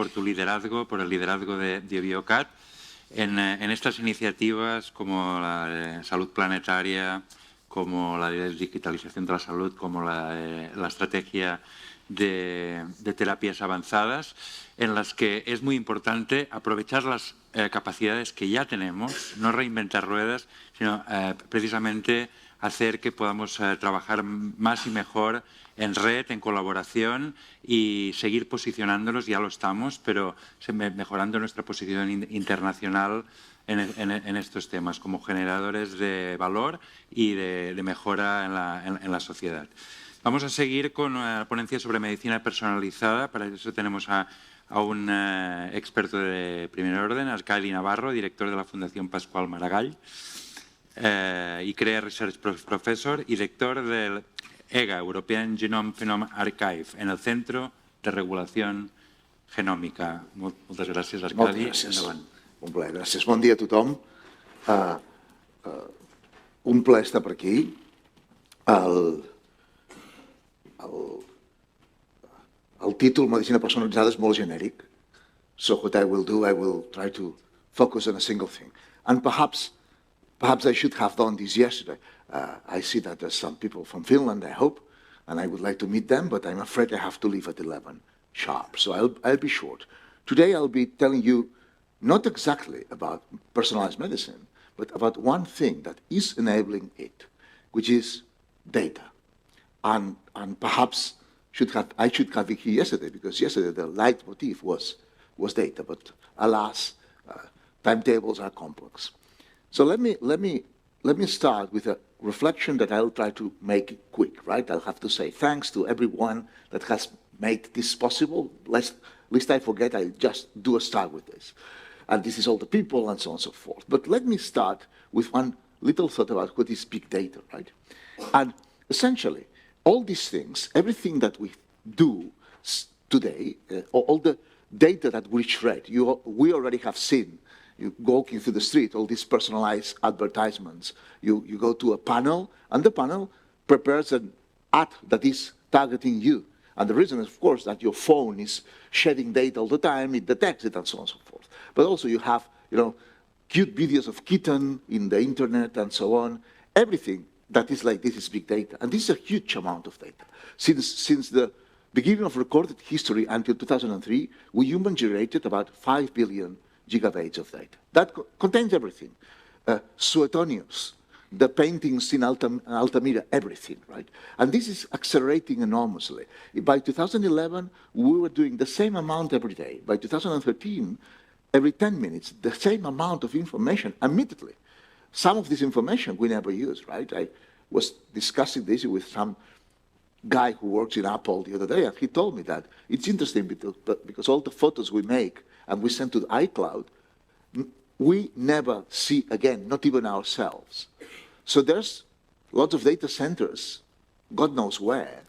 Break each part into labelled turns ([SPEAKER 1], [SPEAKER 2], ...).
[SPEAKER 1] por tu liderazgo, por el liderazgo de Biocat en estas iniciativas como la de salud planetaria, como la de digitalización de la salud, como la estrategia de terapias avanzadas, en las que es muy importante aprovechar las capacidades que ya tenemos, no reinventar ruedas, sino precisamente hacer que podamos trabajar más y mejor en red, en colaboración y seguir posicionándonos, ya lo estamos, pero mejorando nuestra posición internacional en estos temas como generadores de valor y de mejora en la sociedad. Vamos a seguir con la ponencia sobre medicina personalizada. Para eso tenemos a un experto de primer orden, Arcadi Navarro, director de la Fundación Pascual Maragall, y CREA Research Professor y lector del EGA, European Genome-phenome Archive, en el Centro de Regulación Genòmica. Moltes gràcies, Arcadi.
[SPEAKER 2] Moltes gràcies. Un plaer, gràcies. Bon dia a tothom. Un plaer estar per aquí. El títol, Medicina personalitzada, és molt genèric. So what I will do, I will try to focus on a single thing. And perhaps I should have done this yesterday. I see that there's some people from Finland, I hope, and I would like to meet them, but I'm afraid I have to leave at 11 sharp, so I'll be short. Today I'll be telling you not exactly about personalized medicine, but about one thing that is enabling it, which is data. And perhaps I should have it here yesterday, because yesterday the leitmotif was data, but alas, timetables are complex. So let me start with a reflection that I'll try to make it quick, right? I'll have to say thanks to everyone that has made this possible. Lest I forget, I'll just do a start with this. And this is all the people and so on and so forth. But let me start with one little thought about what is big data, right? And essentially, all these things, everything that we do today, all the data that we shred, we already have seen. You walking through the street, all these personalized advertisements. You go to a panel, and the panel prepares an ad that is targeting you. And the reason is, of course, that your phone is shedding data all the time, it detects it, and so on and so forth. But also you have, cute videos of kitten in the internet and so on. Everything that is like this is big data. And this is a huge amount of data. Since the beginning of recorded history until 2003, we human generated about 5 billion gigabytes of data. That contains everything. Suetonius, the paintings in Altamira, everything, right? And this is accelerating enormously. By 2011, we were doing the same amount every day. By 2013, every 10 minutes, the same amount of information immediately. Some of this information we never use, right? I was discussing this with some guy who works in Apple the other day, and he told me that it's interesting because all the photos we make and we send to the iCloud, we never see again, not even ourselves. So there's lots of data centers, God knows where,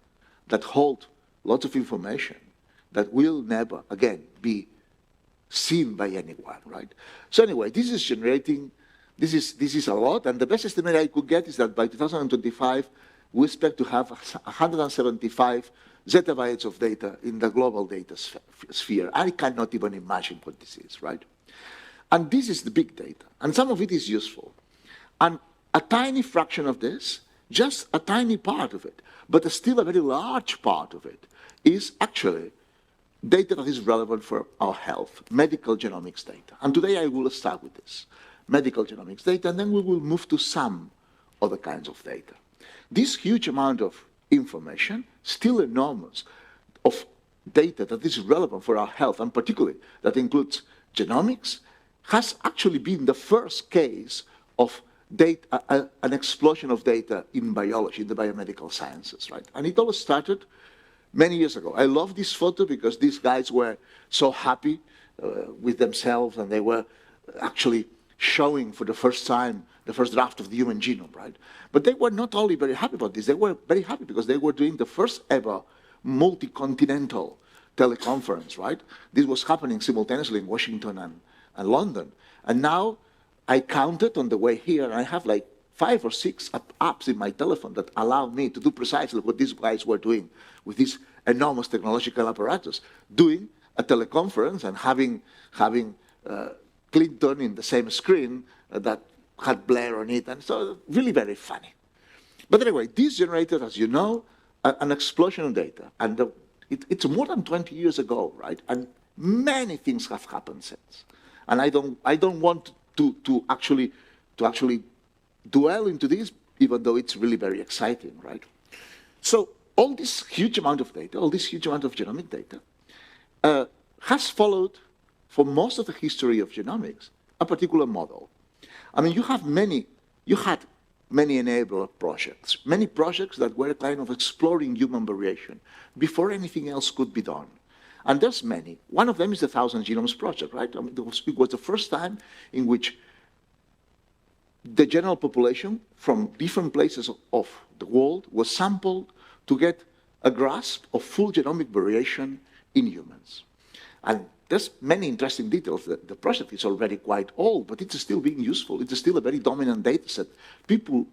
[SPEAKER 2] that hold lots of information that will never again be seen by anyone, right? So anyway, this is generating, this is a lot, and the best estimate I could get is that by 2025, we expect to have 175 zettabytes of data in the global data sphere. I cannot even imagine what this is, right? And this is the big data, and some of it is useful. And a tiny fraction of this, just a tiny part of it, but still a very large part of it, is actually data that is relevant for our health, medical genomics data. And today I will start with this, medical genomics data, and then we will move to some other kinds of data. This huge amount of information, still enormous, of data that is relevant for our health, and particularly that includes genomics, has actually been the first case of data, an explosion of data in biology, in the biomedical sciences, right? And it all started many years ago. I love this photo because these guys were so happy with themselves, and they were actually showing for the first time the first draft of the human genome, right? But they were not only very happy about this, they were very happy because they were doing the first ever multi-continental teleconference, right? This was happening simultaneously in Washington and London. And now I counted on the way here, I have like 5 or 6 apps in my telephone that allow me to do precisely what these guys were doing with this enormous technological apparatus, doing a teleconference and having Clinton in the same screen that had Blair on it, and so really very funny. But anyway, this generated, as you know, an explosion of data, and it's more than 20 years ago, right? And many things have happened since. And I don't want to actually dwell into this, even though it's really very exciting, right? So all this huge amount of data, all this huge amount of genomic data, has followed, for most of the history of genomics, a particular model. I mean, you had many enabler projects, many projects that were kind of exploring human variation before anything else could be done. And there's many. One of them is the 1,000 Genomes Project, right? I mean, it was the first time in which the general population from different places of the world was sampled to get a grasp of full genomic variation in humans. And there's many interesting details. The project is already quite old, but it's still being useful. It's still a very dominant data set. People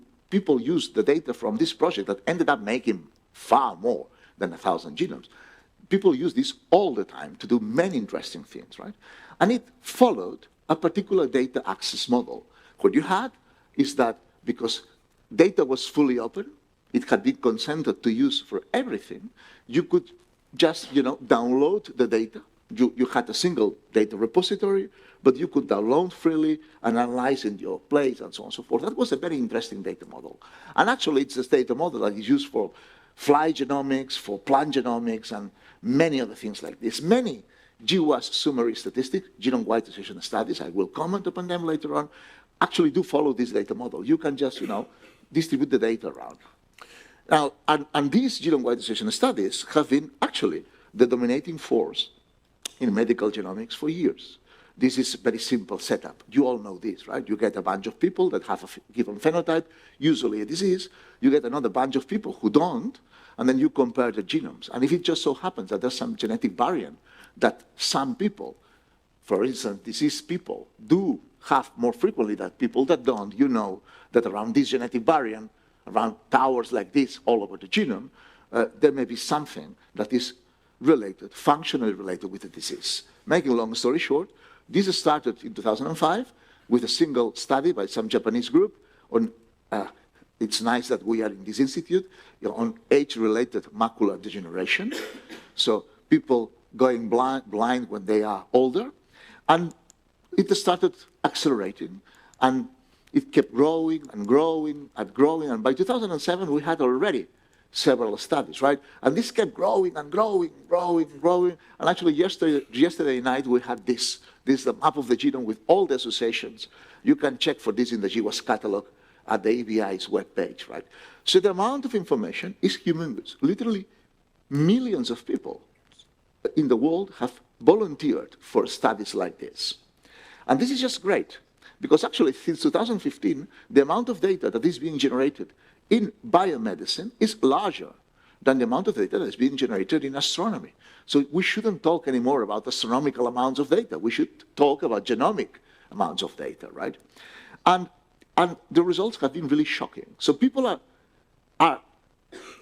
[SPEAKER 2] use the data from this project that ended up making far more than 1,000 genomes. People use this all the time to do many interesting things, right? And it followed a particular data access model. What you had is that because data was fully open, it had been consented to use for everything, you could just, download the data. You had a single data repository, but you could download freely and analyze in your place and so on and so forth. That was a very interesting data model. And actually, it's this data model that is used for fly genomics, for plant genomics, and many other things like this. Many GWAS summary statistics, genome-wide association studies, I will comment upon them later on, actually do follow this data model. You can just, distribute the data around. Now, and these genome-wide association studies have been actually the dominating force in medical genomics for years. This is a very simple setup. You all know this, right? You get a bunch of people that have a given phenotype, usually a disease. You get another bunch of people who don't, and then you compare the genomes. And if it just so happens that there's some genetic variant that some people, for instance, diseased people, do have more frequently than people that don't, you know that around this genetic variant, around towers like this all over the genome, there may be something that is related, functionally related with the disease. Making a long story short, this started in 2005 with a single study by some Japanese group on, it's nice that we are in this institute, on age-related macular degeneration. So people going blind when they are older. And it started accelerating, and it kept growing and growing and growing. And by 2007, we had already several studies, right? And this kept growing and growing, growing, growing. And actually, yesterday night, we had this the map of the genome with all the associations. You can check for this in the GWAS catalog at the ABI's webpage, right? So the amount of information is humongous. Literally, millions of people in the world have volunteered for studies like this. And this is just great, because actually, since 2015, the amount of data that is being generated in biomedicine is larger than the amount of data that is being generated in astronomy. So we shouldn't talk anymore about astronomical amounts of data. We should talk about genomic amounts of data, right? And the results have been really shocking. So people are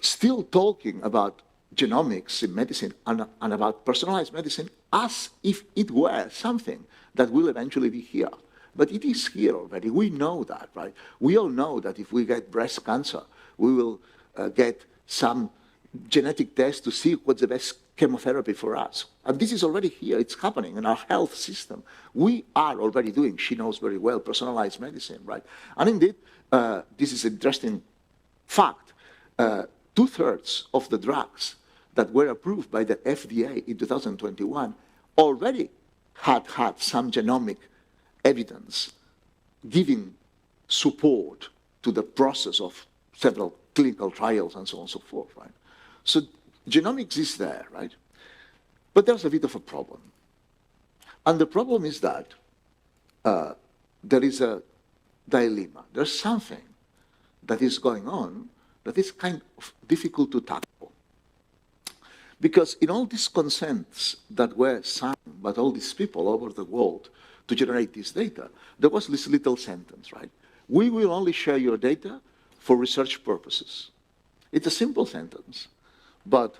[SPEAKER 2] still talking about genomics in medicine and about personalized medicine as if it were something that will eventually be here. But it is here already. We know that, right? We all know that if we get breast cancer, we will get some genetic test to see what's the best chemotherapy for us. And this is already here. It's happening in our health system. We are already doing, she knows very well, personalized medicine, right? And indeed, this is an interesting fact. 2/3 of the drugs that were approved by the FDA in 2021 already had some genomic evidence giving support to the process of several clinical trials and so on and so forth, right? So genomics is there, right? But there's a bit of a problem. And the problem is that there is a dilemma. There's something that is going on that is kind of difficult to tackle. Because in all these consents that were signed by all these people over the world to generate this data, there was this little sentence, right? We will only share your data for research purposes. It's a simple sentence, but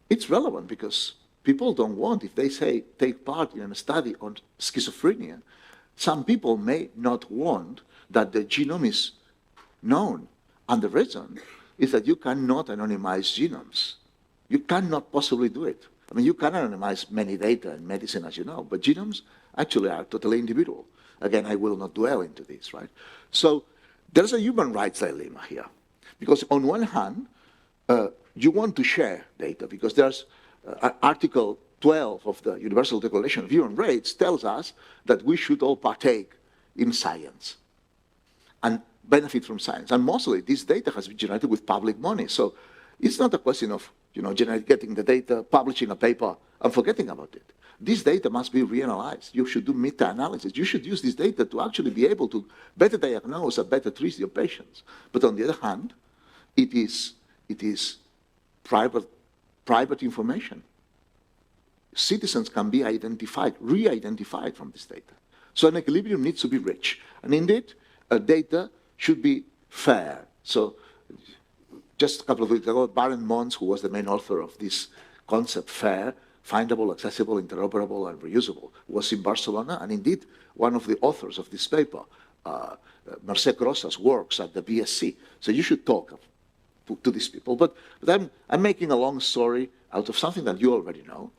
[SPEAKER 2] it's relevant because people don't want, if they say take part in a study on schizophrenia, some people may not want that the genome is known. And the reason is that you cannot anonymize genomes. You cannot possibly do it. I mean, you can anonymize many data in medicine, as you know, but genomes actually are totally individual. Again, I will not dwell into this, right? So there's a human rights dilemma here. Because on one hand, you want to share data, because there's Article 12 of the Universal Declaration of Human Rights tells us that we should all partake in science and benefit from science. And mostly this data has been generated with public money. So it's not a question of getting the data, publishing a paper, and forgetting about it. This data must be reanalyzed. You should do meta-analysis. You should use this data to actually be able to better diagnose and better treat your patients. But on the other hand, it is private information. Citizens can be identified, re-identified from this data. So an equilibrium needs to be reached. And indeed, data should be fair. So just a couple of weeks ago, Baron Mons, who was the main author of this concept, fair, findable, accessible, interoperable, and reusable, was in Barcelona. And indeed, one of the authors of this paper, Mercè Crosas, works at the BSc. So you should talk to these people. But I'm making a long story out of something that you already know.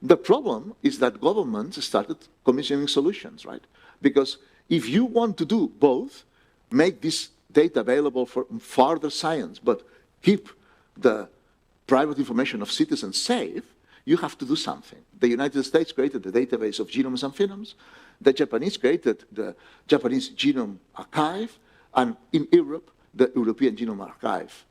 [SPEAKER 2] The problem is that governments started commissioning solutions, right? Because if you want to do both, make this data available for further science, but keep the private information of citizens safe, you have to do something. The United States created the database of genomes and phenomes. The Japanese created the Japanese Genome Archive. And in Europe, the European Genome Archive,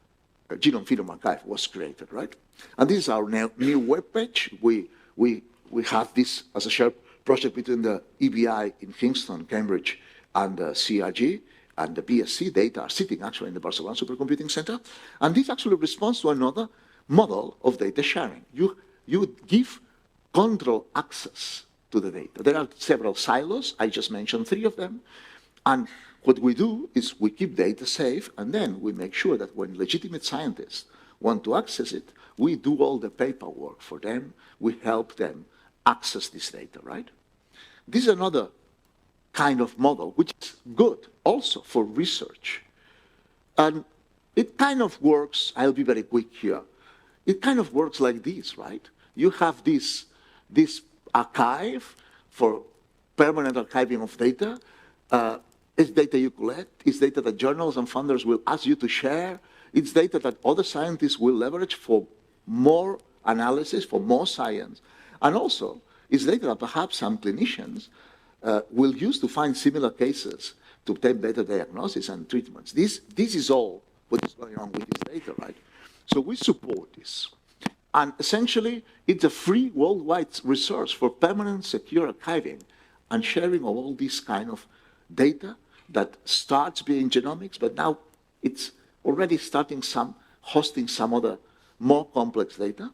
[SPEAKER 2] Genome-phenome Archive was created, right? And this is our new webpage. We have this as a shared project between the EBI in Kingston, Cambridge, and the CRG. And the BSc data are sitting actually in the Barcelona Supercomputing Center. And this actually responds to another model of data sharing. You give control access to the data. There are several silos. I just mentioned 3 of them. And what we do is we keep data safe, and then we make sure that when legitimate scientists want to access it, we do all the paperwork for them. We help them access this data, right? This is another kind of model, which is good also for research. And it kind of works, I'll be very quick here, it kind of works like this, right? You have this archive for permanent archiving of data. It's data you collect, it's data that journals and funders will ask you to share, it's data that other scientists will leverage for more analysis, for more science, and also it's data that perhaps some clinicians will use to find similar cases to obtain better diagnosis and treatments. This is all what is going on with this data, right? So we support this. And essentially, it's a free worldwide resource for permanent, secure archiving and sharing of all this kind of data that starts being genomics, but now it's already hosting some other more complex data.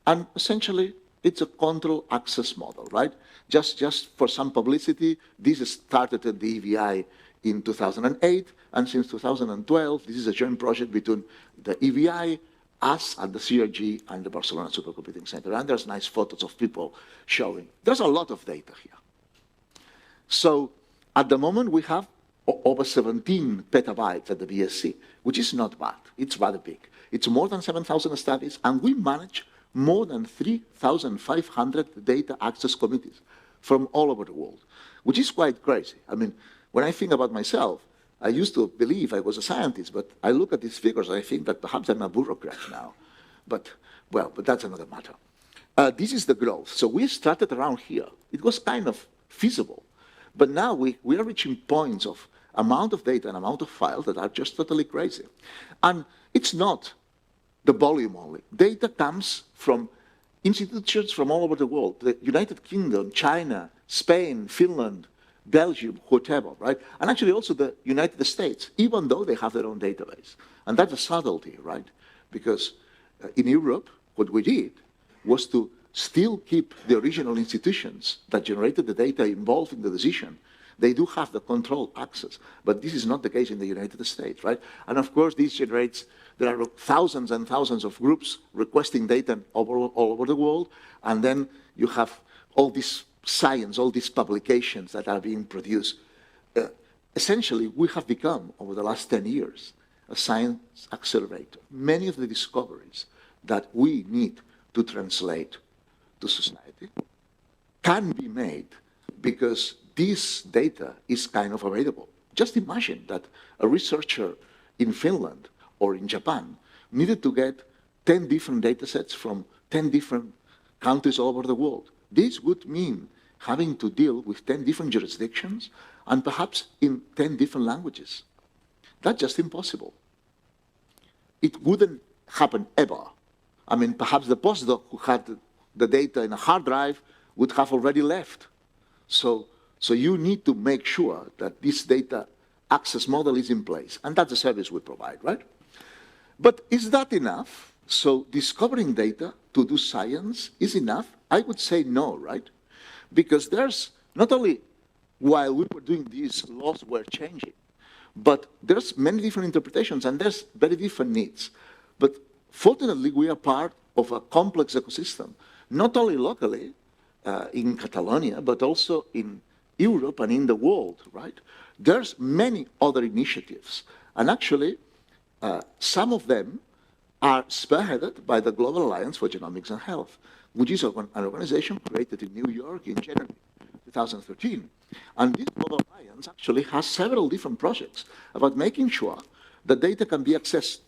[SPEAKER 2] And essentially, it's a control access model, right? Just for some publicity, this started at the EVI in 2008, and since 2012, this is a joint project between the EVI, us at the CRG, and the Barcelona Supercomputing Center. And there's nice photos of people showing. There's a lot of data here. So at the moment, we have over 17 petabytes at the BSc, which is not bad. It's rather big. It's more than 7,000 studies, and we manage more than 3,500 data access committees from all over the world, which is quite crazy. I mean, when I think about myself, I used to believe I was a scientist, but I look at these figures and I think that perhaps I'm a bureaucrat now. But that's another matter. This is the growth. So we started around here. It was kind of feasible. But now we are reaching points of amount of data and amount of files that are just totally crazy. And it's not the volume only. Data comes from institutions from all over the world, the United Kingdom, China, Spain, Finland, Belgium, whatever, right? And actually also the United States, even though they have their own database. And that's a subtlety, right? Because in Europe, what we did was to still keep the original institutions that generated the data involved in the decision They do have the control access, but this is not the case in the United States, right? And of course, this generates, there are thousands and thousands of groups requesting data all over the world, and then you have all this science, all these publications that are being produced. Essentially, we have become, over the last 10 years, a science accelerator. Many of the discoveries that we need to translate to society can be made because this data is kind of available. Just imagine that a researcher in Finland or in Japan needed to get 10 different data sets from 10 different countries all over the world. This would mean having to deal with 10 different jurisdictions and perhaps in 10 different languages. That's just impossible. It wouldn't happen ever. I mean, perhaps the postdoc who had the data in a hard drive would have already left. So you need to make sure that this data access model is in place, and that's the service we provide, right? But is that enough? So discovering data to do science is enough? I would say no, right? Because there's not only while we were doing this, laws were changing, but there's many different interpretations and there's very different needs. But fortunately, we are part of a complex ecosystem, not only locally in Catalonia, but also in Europe and in the world, right? There's many other initiatives. And actually, some of them are spearheaded by the Global Alliance for Genomics and Health, which is an organization created in New York in January 2013. And this Global Alliance actually has several different projects about making sure that data can be accessed,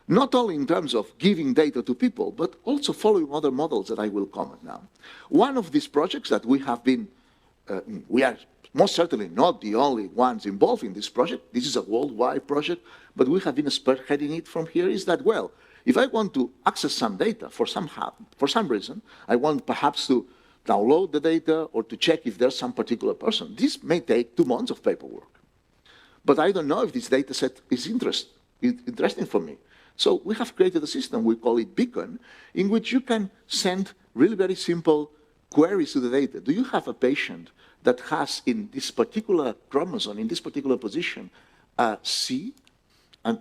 [SPEAKER 2] not only in terms of giving data to people, but also following other models that I will comment now. One of these projects that we have been, we are most certainly not the only ones involved in this project. This is a worldwide project, but we have been spearheading it from here, is that, well, if I want to access some data for some reason, I want perhaps to download the data or to check if there's some particular person. This may take 2 months of paperwork. But I don't know if this data set is interesting for me. So we have created a system, we call it Beacon, in which you can send really very simple queries to the data. Do you have a patient that has in this particular chromosome, in this particular position, a C, a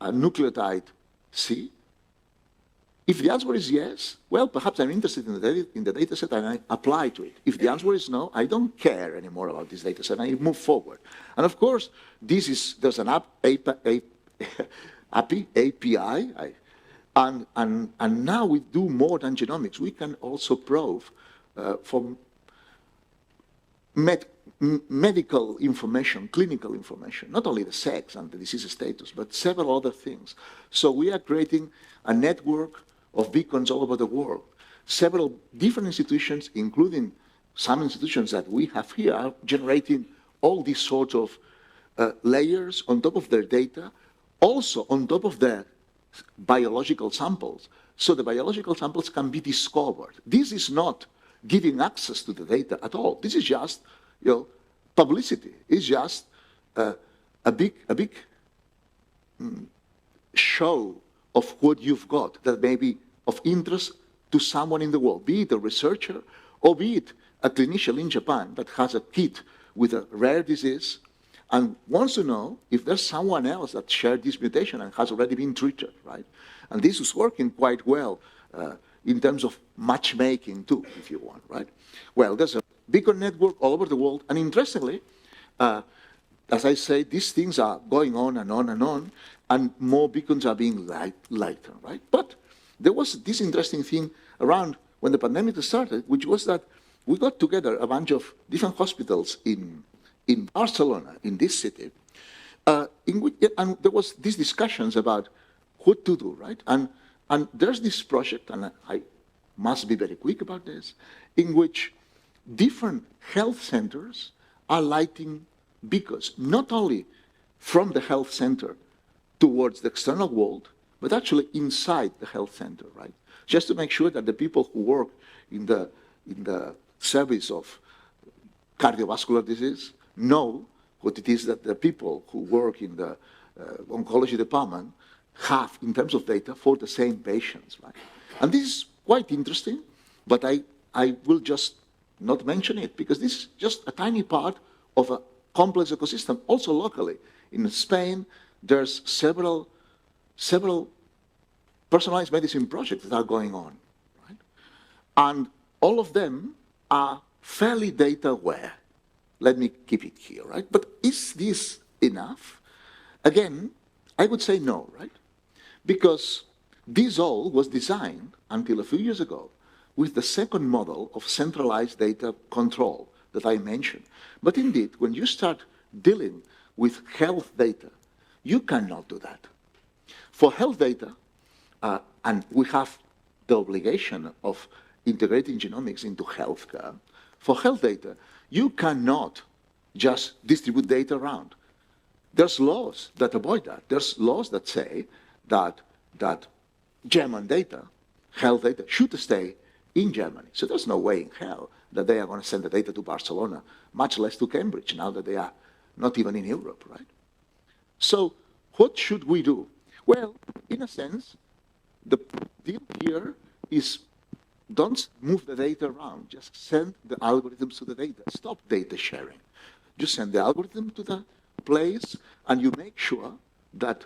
[SPEAKER 2] nucleotide C? If the answer is yes, well, perhaps I'm interested in the data set and I apply to it. If the answer is no, I don't care anymore about this data set, I move forward. And of course, there's an API, and now we do more than genomics. We can also probe for medical information, clinical information, not only the sex and the disease status, but several other things. So we are creating a network of beacons all over the world. Several different institutions, including some institutions that we have here, are generating all these sorts of layers on top of their data, also on top of their biological samples, so the biological samples can be discovered. This is not giving access to the data at all. This is just, publicity. It's just a big show of what you've got that may be of interest to someone in the world, be it a researcher or be it a clinician in Japan that has a kid with a rare disease and wants to know if there's someone else that shared this mutation and has already been treated, right? And this is working quite well in terms of matchmaking too, if you want, right? Well, there's a beacon network all over the world, and interestingly, as I say, these things are going on and on and on, and more beacons are being lighter, right? But there was this interesting thing around when the pandemic started, which was that we got together a bunch of different hospitals in Barcelona, in this city, and there was these discussions about what to do, right? And there's this project, and I must be very quick about this, in which different health centers are lighting beacons, not only from the health center towards the external world, but actually inside the health center, right? Just to make sure that the people who work in the service of cardiovascular disease know what it is that the people who work in the oncology department have in terms of data for the same patients, right? And this is quite interesting, but I will just not mention it because this is just a tiny part of a complex ecosystem, also locally. In Spain, there's several personalized medicine projects that are going on, right? And all of them are fairly data aware. Let me keep it here, right? But is this enough? Again, I would say no, right? Because this all was designed until a few years ago with the second model of centralized data control that I mentioned. But indeed, when you start dealing with health data, you cannot do that. For health data, and we have the obligation of integrating genomics into healthcare, for health data, you cannot just distribute data around. There's laws that avoid that. There's laws that say that German data, health data, should stay in Germany. So there's no way in hell that they are going to send the data to Barcelona, much less to Cambridge, now that they are not even in Europe, right? So what should we do? Well, in a sense, the deal here is don't move the data around. Just send the algorithms to the data. Stop data sharing. Just send the algorithm to the place, and you make sure that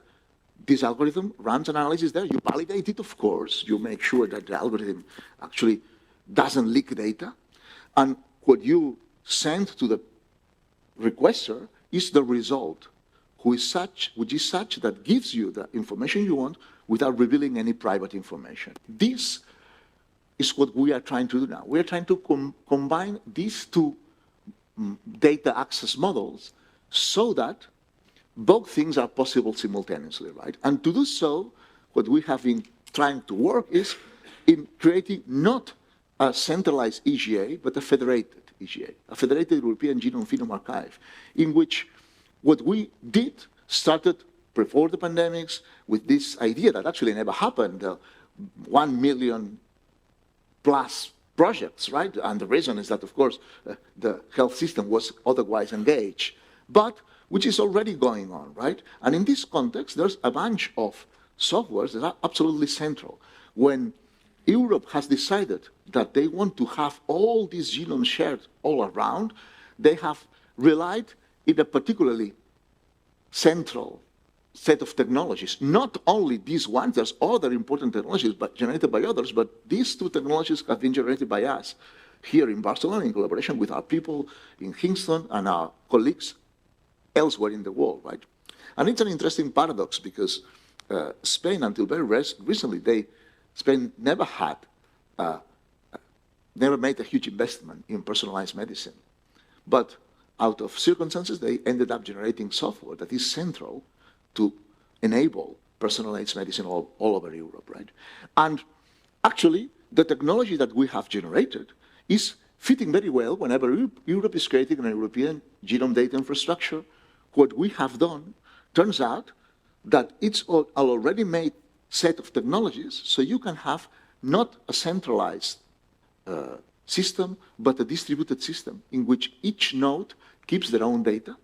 [SPEAKER 2] this algorithm runs an analysis there. You validate it, of course. You make sure that the algorithm actually doesn't leak data. And what you send to the requester is the result, which is such that gives you the information you want without revealing any private information. This is what we are trying to do now. We are trying to combine these two data access models so that both things are possible simultaneously, right? And to do so, what we have been trying to work is in creating not a centralized EGA, but a federated EGA, a federated European Genome-phenome Archive, in which what we did started before the pandemics with this idea that actually never happened, 1 million plus projects, right? And the reason is that, of course, the health system was otherwise engaged, but which is already going on, right? And in this context, there's a bunch of softwares that are absolutely central. When Europe has decided that they want to have all these genomes shared all around, they have relied in a particularly central set of technologies. Not only these ones, there's other important technologies but generated by others, but these two technologies have been generated by us here in Barcelona in collaboration with our people in Kingston and our colleagues elsewhere in the world, right? And it's an interesting paradox because Spain, until very recently, Spain never made a huge investment in personalized medicine. But out of circumstances, they ended up generating software that is central to enable personalized medicine all over Europe, right? And actually, the technology that we have generated is fitting very well whenever Europe is creating an European genome data infrastructure. What we have done turns out that it's an already made set of technologies, so you can have not a centralized system, but a distributed system in which each node keeps their own data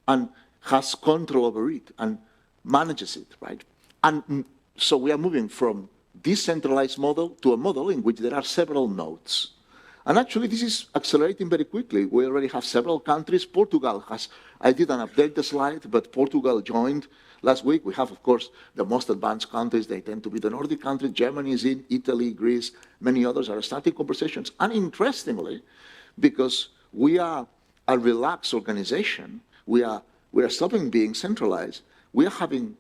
[SPEAKER 2] and has control over it and manages it, right? And so we are moving from this centralized model to a model in which there are several nodes. And actually, this is accelerating very quickly. We already have several countries. Portugal has, I didn't update the slide, but Portugal joined last week. We have, of course, the most advanced countries. They tend to be the Nordic countries. Germany is in, Italy, Greece, many others are starting conversations. And interestingly, because we are a relaxed organization, we are stopping being centralized. We are having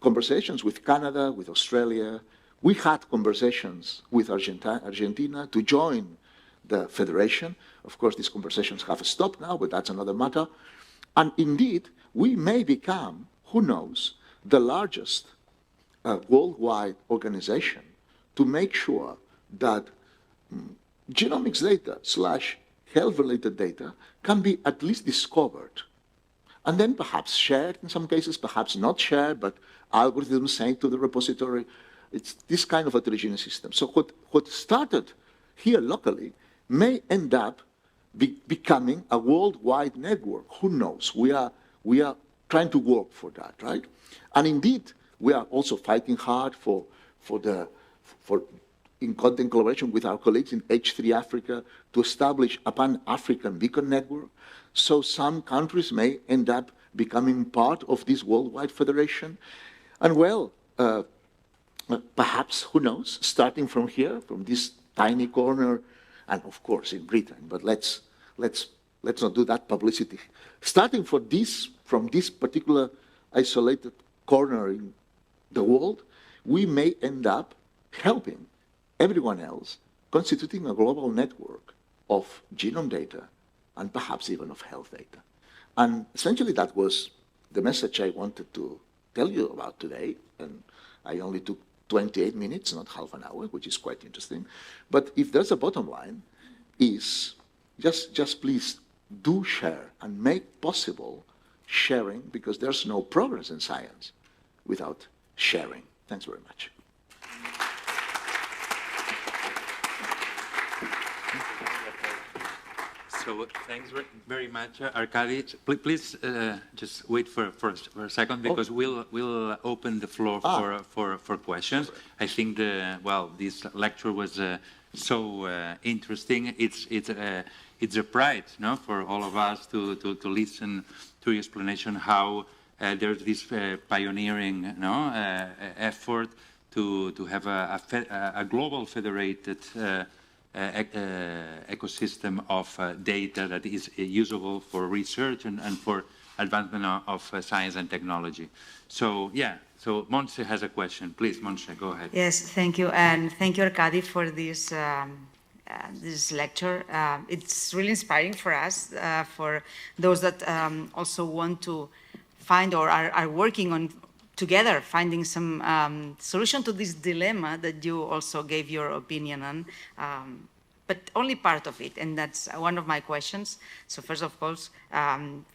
[SPEAKER 2] conversations with Canada, with Australia. We had conversations with Argentina to join the federation. Of course, these conversations have stopped now, but that's another matter. And indeed, we may become, who knows, the largest worldwide organization to make sure that genomics data / health-related data can be at least discovered and then perhaps shared in some cases, perhaps not shared, but algorithms sent to the repository. It's this kind of heterogeneous system. So what started here locally may end up becoming a worldwide network. Who knows? We are trying to work for that, right? And indeed, we are also fighting hard in content collaboration with our colleagues in H3 Africa to establish a pan-African beacon network So some countries may end up becoming part of this worldwide federation. And well, perhaps, who knows, starting from here, from this tiny corner, and of course in Britain, but let's not do that publicity. Starting from this particular isolated corner in the world, we may end up helping everyone else, constituting a global network of genome data and perhaps even of health data. And essentially that was the message I wanted to tell you about today, and I only took 28 minutes, not half an hour, which is quite interesting. But if there's a bottom line, is just please do share and make possible sharing, because there's no progress in science without sharing. Thanks very much.
[SPEAKER 1] So thanks very much, Arkady. Please just wait for a second, because we'll open the floor for questions. I think this lecture was so interesting. It's a pride, no, for all of us to listen to your explanation how there's this pioneering, effort to have a global federated ecosystem of data that is usable for research and for advancement of science and technology. So so Montse has a question. Please, Montse, go ahead.
[SPEAKER 3] Yes, thank you, and thank you, Arkady, for this this lecture. It's really inspiring for us, for those that also want to find or are working on together finding some solution to this dilemma that you also gave your opinion on, but only part of it, and that's one of my questions. So first of all,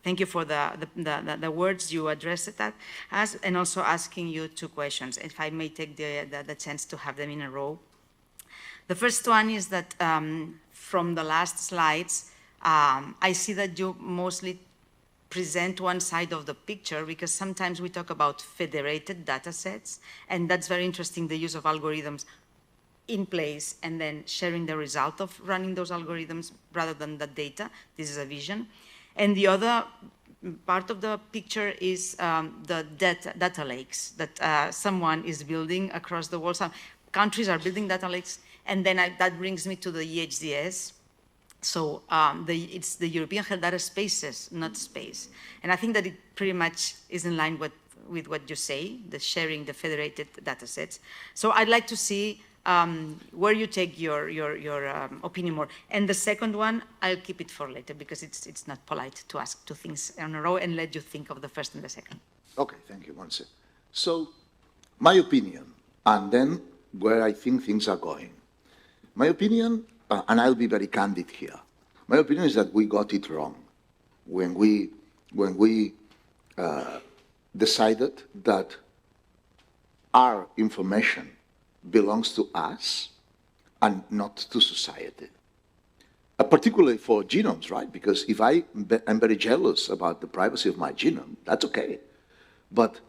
[SPEAKER 3] thank you for the words you addressed that as, and also asking you two questions, if I may take the chance to have them in a row. The first one is that from the last slides, I see that you mostly present one side of the picture, because sometimes we talk about federated data sets, and that's very interesting, the use of algorithms in place and then sharing the result of running those algorithms rather than the data. This is a vision. And the other part of the picture is the data lakes that someone is building across the world. Some countries are building data lakes, and then that brings me to the EHDS. So it's the European Health Data Spaces, not space. And I think that it pretty much is in line with what you say, the sharing the federated data sets. So I'd like to see where you take your opinion more. And the second one, I'll keep it for later, because it's not polite to ask two things in a row and let you think of the first and the second.
[SPEAKER 2] Okay, thank you, Montse. So my opinion, and then where I think things are going. My opinion, and I'll be very candid here, my opinion is that we got it wrong when we decided that our information belongs to us and not to society. Particularly for genomes, right? Because if I'm very jealous about the privacy of my genome, that's okay. But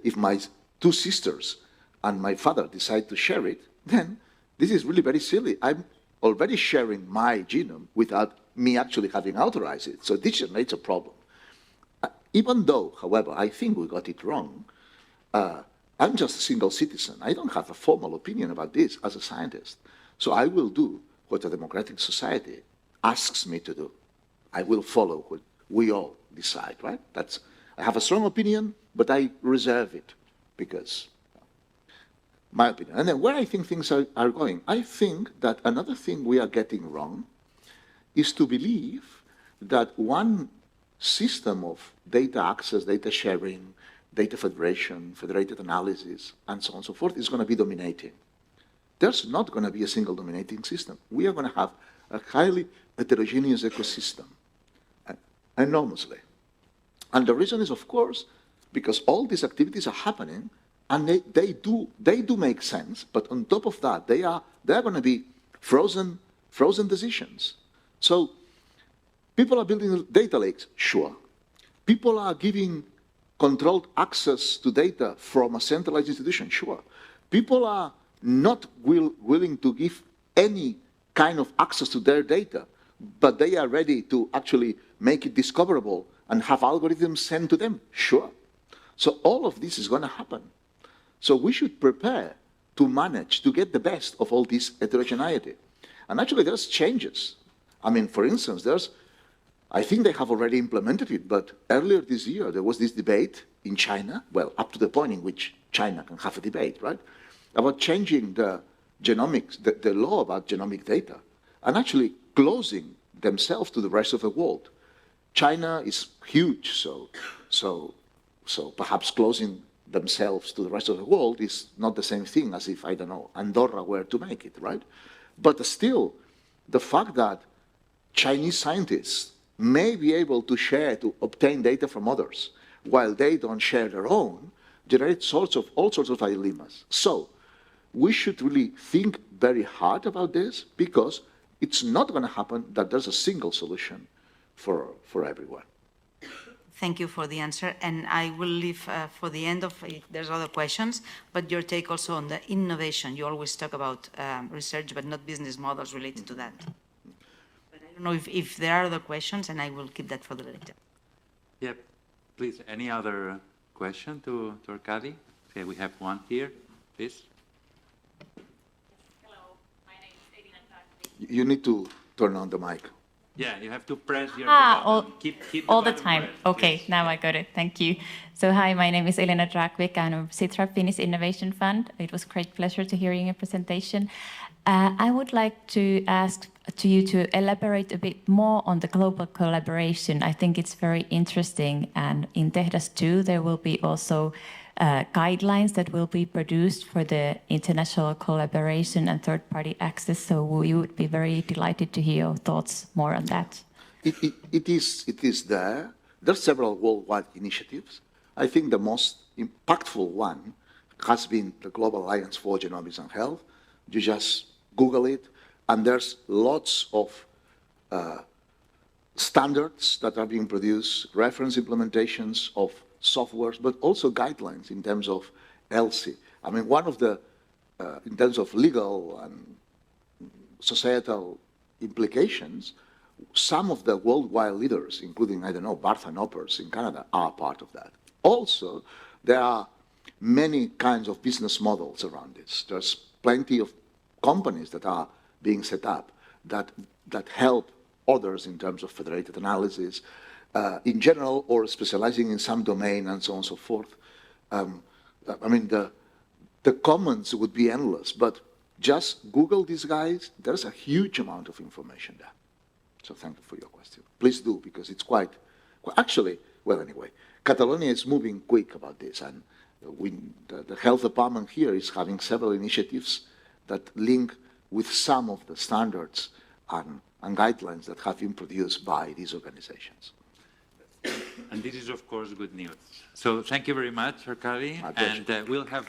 [SPEAKER 2] if my two sisters and my father decide to share it, then this is really very silly. I'm already sharing my genome without me actually having authorized it. So this generates a problem. Even though, however, I think we got it wrong, I'm just a single citizen. I don't have a formal opinion about this as a scientist. So I will do what a democratic society asks me to do. I will follow what we all decide, right? I have a strong opinion, but I reserve it because my opinion. And then where I think things are going, I think that another thing we are getting wrong is to believe that one system of data access, data sharing, data federation, federated analysis, and so on and so forth is going to be dominating. There's not going to be a single dominating system. We are going to have a highly heterogeneous ecosystem, enormously. And the reason is, of course, because all these activities are happening, and they do make sense, but on top of that, they are going to be frozen decisions. So people are building data lakes, sure. People are giving controlled access to data from a centralized institution, sure. People are not willing to give any kind of access to their data, but they are ready to actually make it discoverable and have algorithms sent to them. Sure. So all of this is going to happen. So we should prepare to manage to get the best of all this heterogeneity. And actually, there's changes. I mean, for instance, I think they have already implemented it, but earlier this year, there was this debate in China, well, up to the point in which China can have a debate, right, about changing the genomics, the law about genomic data, and actually closing themselves to the rest of the world. China is huge, so perhaps closing themselves to the rest of the world is not the same thing as if, I don't know, Andorra were to make it, right? But still, the fact that Chinese scientists may be able to share, to obtain data from others, while they don't share their own, generates all sorts of dilemmas. So we should really think very hard about this, because it's not going to happen that there's a single solution for everyone.
[SPEAKER 3] Thank you for the answer, and I will leave for the end if there's other questions, but your take also on the innovation. You always talk about research, but not business models related to that. But I don't know if there are other questions, and I will keep that for the later.
[SPEAKER 1] Yeah, please, any other question to Arkady? Okay, we have one here, please.
[SPEAKER 4] Hello, my name is Elena.
[SPEAKER 2] You need to turn on the mic.
[SPEAKER 1] Yeah, you have to press your button. Keep
[SPEAKER 4] all the
[SPEAKER 1] button
[SPEAKER 4] time.
[SPEAKER 1] pressed.
[SPEAKER 4] Okay,
[SPEAKER 1] Yes.
[SPEAKER 4] now I got it. Thank you. So hi, my name is Elena Drakvik. I'm of Sitra Finnish Innovation Fund. It was a great pleasure to hearing your presentation. I would like to ask to you to elaborate a bit more on the global collaboration. I think it's very interesting, and in Tehdas 2 there will be also guidelines that will be produced for the international collaboration and third-party access. So we would be very delighted to hear your thoughts more on that.
[SPEAKER 2] It is there. There are several worldwide initiatives. I think the most impactful one has been the Global Alliance for Genomics and Health. You just Google it, and there's lots of standards that are being produced, reference implementations of softwares, but also guidelines in terms of ELSI. I mean, one of the, in terms of legal and societal implications, some of the worldwide leaders, including, I don't know, Barth and Oppers in Canada, are part of that. Also, there are many kinds of business models around this. There's plenty of companies that are being set up that help others in terms of federated analysis, in general, or specializing in some domain and so on and so forth. I mean, the comments would be endless, but just Google these guys, there's a huge amount of information there. So thank you for your question. Please do, because it's quite actually, well, anyway, Catalonia is moving quick about this, and the health department here is having several initiatives that link with some of the standards and guidelines that have been produced by these organizations.
[SPEAKER 1] And this is, of course, good news. So thank you very much, Arkady. And we'll have...